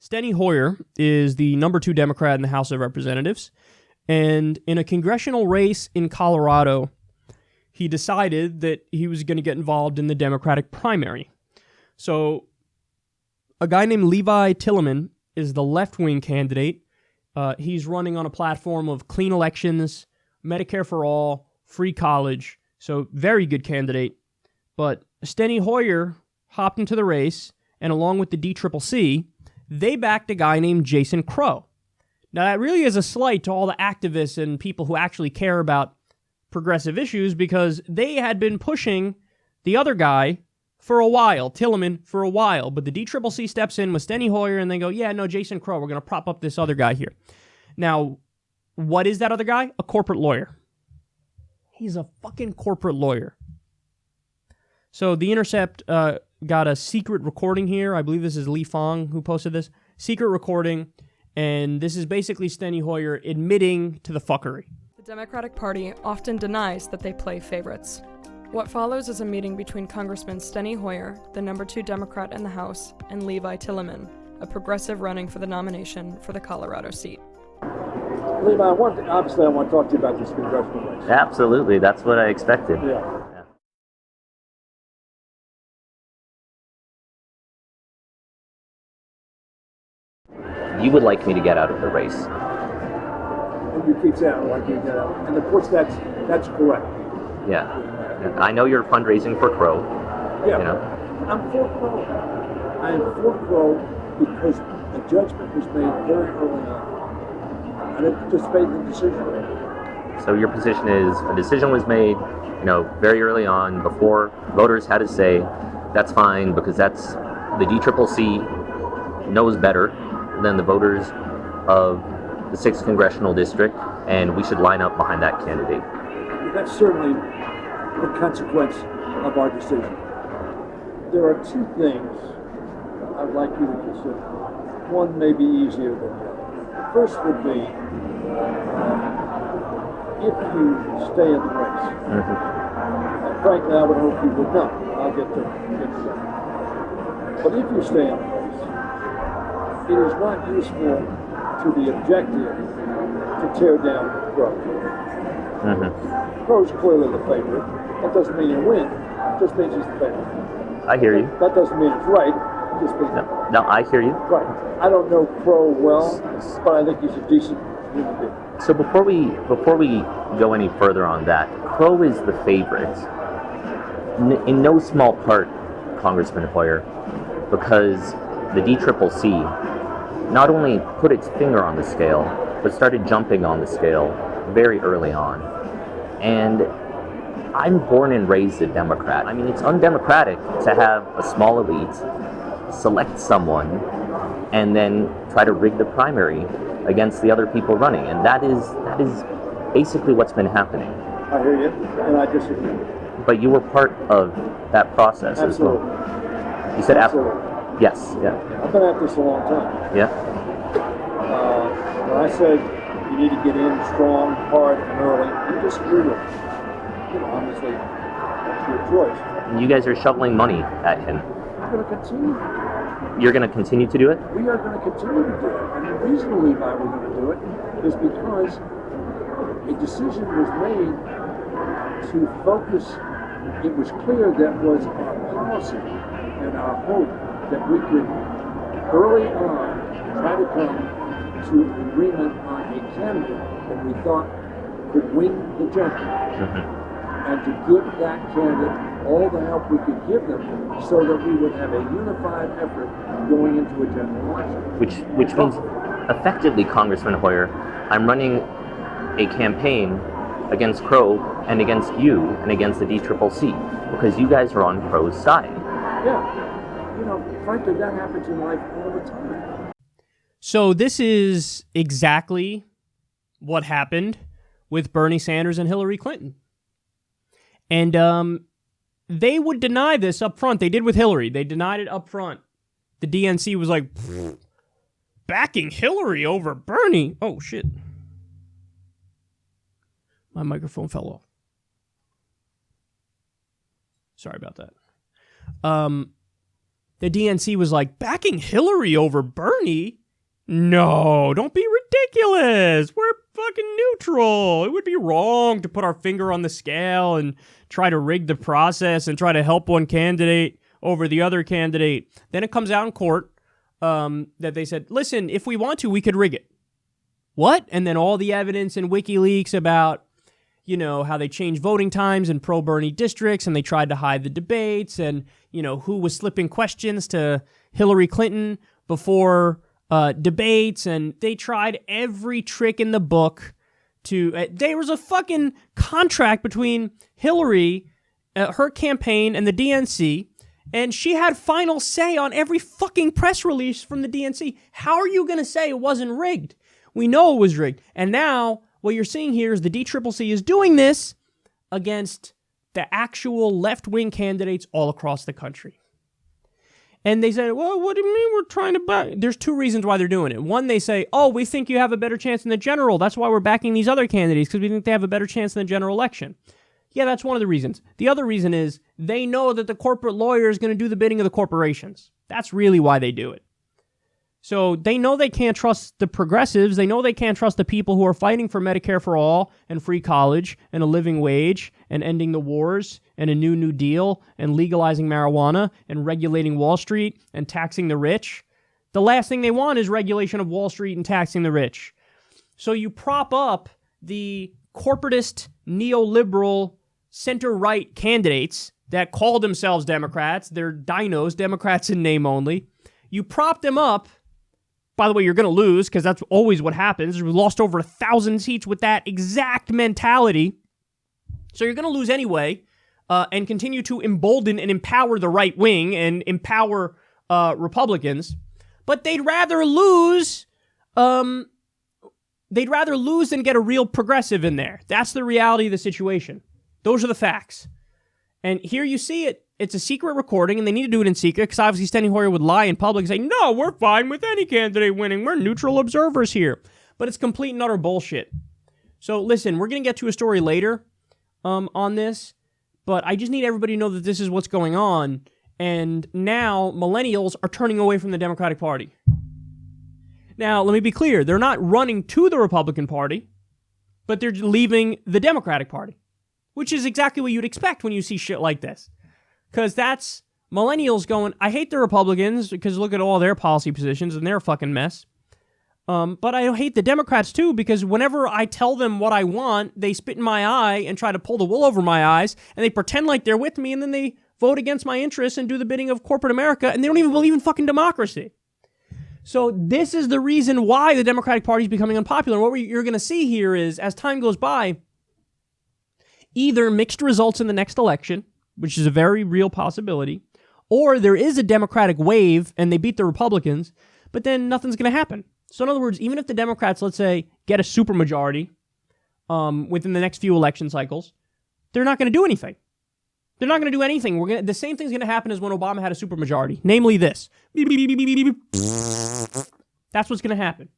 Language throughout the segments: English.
Steny Hoyer is the number 2 Democrat in the House of Representatives, and in a congressional race in Colorado, he decided that he was going to get involved in the Democratic primary. So a guy named Levi Tillemann is the left-wing candidate. He's running on a platform of clean elections, Medicare for all, free college. So very good candidate. But Steny Hoyer hopped into the race, and along with the DCCC, they backed a guy named Jason Crow. Now, that really is a slight to all the activists and people who actually care about progressive issues, because they had been pushing the other guy for a while, Tillemann, for a while. But the DCCC steps in with Steny Hoyer, and they go, yeah, no, Jason Crow, we're going to prop up this other guy here. Now, what is that other guy? A corporate lawyer. He's a fucking corporate lawyer. So The Intercept got a secret recording here. I believe this is Lee Fong who posted this. Secret recording, and this is basically Steny Hoyer admitting to the fuckery. The Democratic Party often denies that they play favorites. What follows is a meeting between Congressman Steny Hoyer, the number 2 Democrat in the House, and Levi Tillemann, a progressive running for the nomination for the Colorado seat. Levi, I want to talk to you about this congressional race. Absolutely, that's what I expected. Yeah. You would like me to get out of the race. And you keep saying, I would like you to get out. And of course, that's correct. Yeah. I know you're fundraising for Crow. Yeah. You know? I'm for Crow. I am for Crow because a judgment was made very early on. I didn't participate in the decision. So your position is a decision was made, very early on, before voters had to say, that's fine, because that's the DCCC knows better than the voters of the 6th Congressional District, and we should line up behind that candidate. That's certainly the consequence of our decision. There are 2 things I'd like you to consider. One may be easier than the other. First would be if you stay in the race. And frankly, I would hope you would not. I'll get to that. But if you stay in the race, it is not useful to the objective to tear down Crow. Crow's clearly the favorite. That doesn't mean you win. It just means he's the favorite. I hear you. That doesn't mean it's right. It just means No, I hear you. right. I don't know Crow well, but I think he's a decent human being. So before we go any further on that, Crow is the favorite. In no small part, Congressman Hoyer, because the DCCC not only put its finger on the scale, but started jumping on the scale very early on. And I'm born and raised a Democrat. I mean, it's undemocratic to have a small elite select someone and then try to rig the primary against the other people running. And that is basically what's been happening. I hear you, and I disagree. But you were part of that process Absolutely. as well. You said Absolutely. Yes, yeah. I've been at this a long time. Yeah. When I said you need to get in strong, hard, and early, you disagree with me. Honestly, that's your choice. And you guys are shoveling money at him. I'm going to continue. You're going to continue to do it? We are going to continue to do it. And the reason, Levi, we're going to do it is because a decision was made to focus. It was clear that was our policy and our hope that we could early on try to come to an agreement on a candidate that we thought could win the judgment, and to give that candidate all the help we could give them so that we would have a unified effort going into a general election. Which means, effectively, Congressman Hoyer, I'm running a campaign against Crow and against you and against the DCCC because you guys are on Crow's side. Yeah. Frankly, that happens in life all the time. So this is exactly what happened with Bernie Sanders and Hillary Clinton. And they would deny this up front. They did with Hillary. They denied it up front. The DNC was like, backing Hillary over Bernie. Oh, shit. My microphone fell off. Sorry about that. the DNC was like, backing Hillary over Bernie? No, don't be ridiculous. We're fucking neutral. It would be wrong to put our finger on the scale and try to rig the process and try to help one candidate over the other candidate. Then it comes out in court that they said, listen, if we want to, we could rig it. What? And then all the evidence in WikiLeaks about, how they changed voting times in pro-Bernie districts and they tried to hide the debates and, who was slipping questions to Hillary Clinton before debates, and they tried every trick in the book to... there was a fucking contract between Hillary, her campaign, and the DNC, and she had final say on every fucking press release from the DNC. How are you going to say it wasn't rigged? We know it was rigged. And now, what you're seeing here is the DCCC is doing this against the actual left-wing candidates all across the country. And they said, well, what do you mean we're trying to back? There's two reasons why they're doing it. One, they say, oh, we think you have a better chance in the general. That's why we're backing these other candidates, because we think they have a better chance in the general election. Yeah, that's one of the reasons. The other reason is they know that the corporate lawyer is going to do the bidding of the corporations. That's really why they do it. So they know they can't trust the progressives. They know they can't trust the people who are fighting for Medicare for all and free college and a living wage and ending the wars and a New Deal and legalizing marijuana and regulating Wall Street and taxing the rich. The last thing they want is regulation of Wall Street and taxing the rich. So you prop up the corporatist, neoliberal, center-right candidates that call themselves Democrats. They're dinos, Democrats in name only. You prop them up. By the way, you're going to lose because that's always what happens. We lost over 1,000 seats with that exact mentality. So you're going to lose anyway and continue to embolden and empower the right wing and empower Republicans. But they'd rather lose than get a real progressive in there. That's the reality of the situation. Those are the facts. And here you see it. It's a secret recording, and they need to do it in secret because obviously Steny Hoyer would lie in public and say, no, we're fine with any candidate winning. We're neutral observers here. But it's complete and utter bullshit. So listen, we're going to get to a story later on this, but I just need everybody to know that this is what's going on. And now millennials are turning away from the Democratic Party. Now, let me be clear. They're not running to the Republican Party, but they're leaving the Democratic Party, which is exactly what you'd expect when you see shit like this. Because that's millennials going, I hate the Republicans because look at all their policy positions and they're a fucking mess. But I hate the Democrats too because whenever I tell them what I want, they spit in my eye and try to pull the wool over my eyes and they pretend like they're with me and then they vote against my interests and do the bidding of corporate America and they don't even believe in fucking democracy. So this is the reason why the Democratic Party is becoming unpopular. And what you're going to see here is as time goes by, either mixed results in the next election, which is a very real possibility, or there is a Democratic wave and they beat the Republicans, but then nothing's going to happen. So in other words, even if the Democrats, let's say, get a supermajority within the next few election cycles, they're not going to do anything. They're not going to do anything. The same thing's going to happen as when Obama had a supermajority, namely this. That's what's going to happen.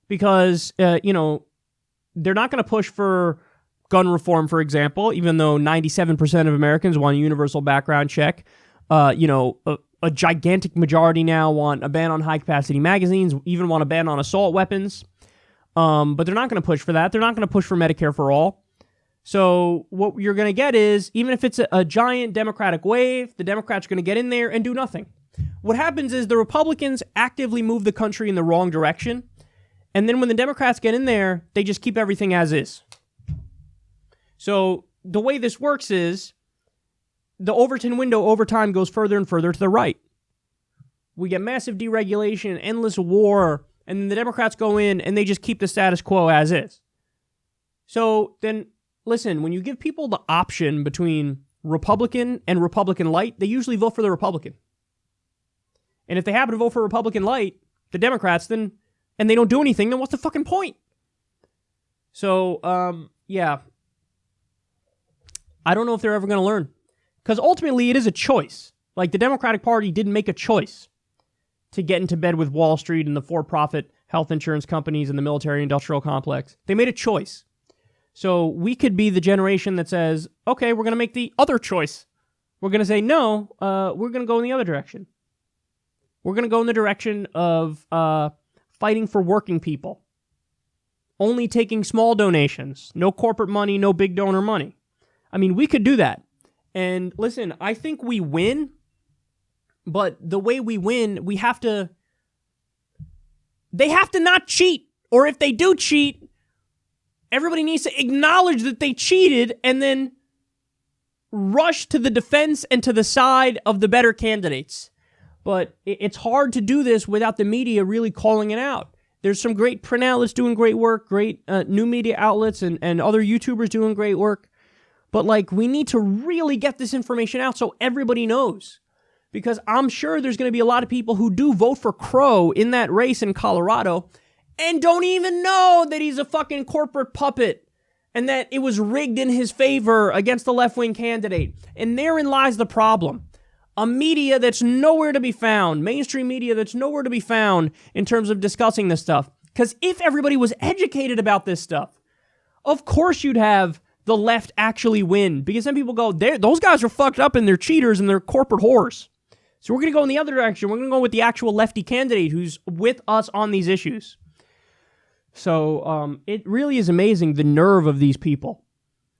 Because, they're not going to push for gun reform, for example, even though 97% of Americans want a universal background check. A gigantic majority now want a ban on high-capacity magazines, even want a ban on assault weapons. But they're not going to push for that. They're not going to push for Medicare for all. So what you're going to get is, even if it's a giant Democratic wave, the Democrats are going to get in there and do nothing. What happens is the Republicans actively move the country in the wrong direction. And then when the Democrats get in there, they just keep everything as is. So the way this works is the Overton window over time goes further and further to the right. We get massive deregulation, endless war, and then the Democrats go in and they just keep the status quo as is. So then, listen, when you give people the option between Republican and Republican light, they usually vote for the Republican. And if they happen to vote for Republican light, the Democrats, then, and they don't do anything, then what's the fucking point? So, yeah. I don't know if they're ever going to learn. Because ultimately, it is a choice. Like, the Democratic Party didn't make a choice to get into bed with Wall Street and the for-profit health insurance companies and the military-industrial complex. They made a choice. So we could be the generation that says, okay, we're going to make the other choice. We're going to say, no, we're going to go in the other direction. We're going to go in the direction of fighting for working people. Only taking small donations. No corporate money, no big donor money. I mean, we could do that. And listen, I think we win, but the way we win, they have to not cheat. Or if they do cheat, everybody needs to acknowledge that they cheated and then rush to the defense and to the side of the better candidates. But it's hard to do this without the media really calling it out. There's some great print outlets doing great work, great new media outlets and other YouTubers doing great work. But like, we need to really get this information out so everybody knows. Because I'm sure there's going to be a lot of people who do vote for Crow in that race in Colorado and don't even know that he's a fucking corporate puppet and that it was rigged in his favor against the left-wing candidate. And therein lies the problem. A media that's nowhere to be found, mainstream media that's nowhere to be found in terms of discussing this stuff. Because if everybody was educated about this stuff, of course you'd have the left actually win. Because then people go, those guys are fucked up and they're cheaters and they're corporate whores. So we're going to go in the other direction. We're going to go with the actual lefty candidate who's with us on these issues. So it really is amazing the nerve of these people.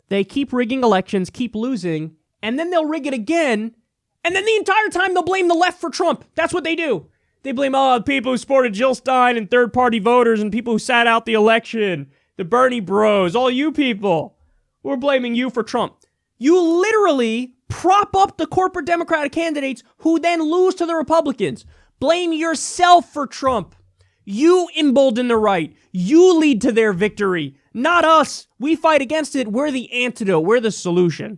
They keep rigging elections, keep losing, and then they'll rig it again. And then the entire time they'll blame the left for Trump. That's what they do. They blame the people who supported Jill Stein and third-party voters and people who sat out the election. The Bernie bros, all you people. We're blaming you for Trump. You literally prop up the corporate Democratic candidates who then lose to the Republicans. Blame yourself for Trump. You embolden the right. You lead to their victory. Not us. We fight against it. We're the antidote. We're the solution.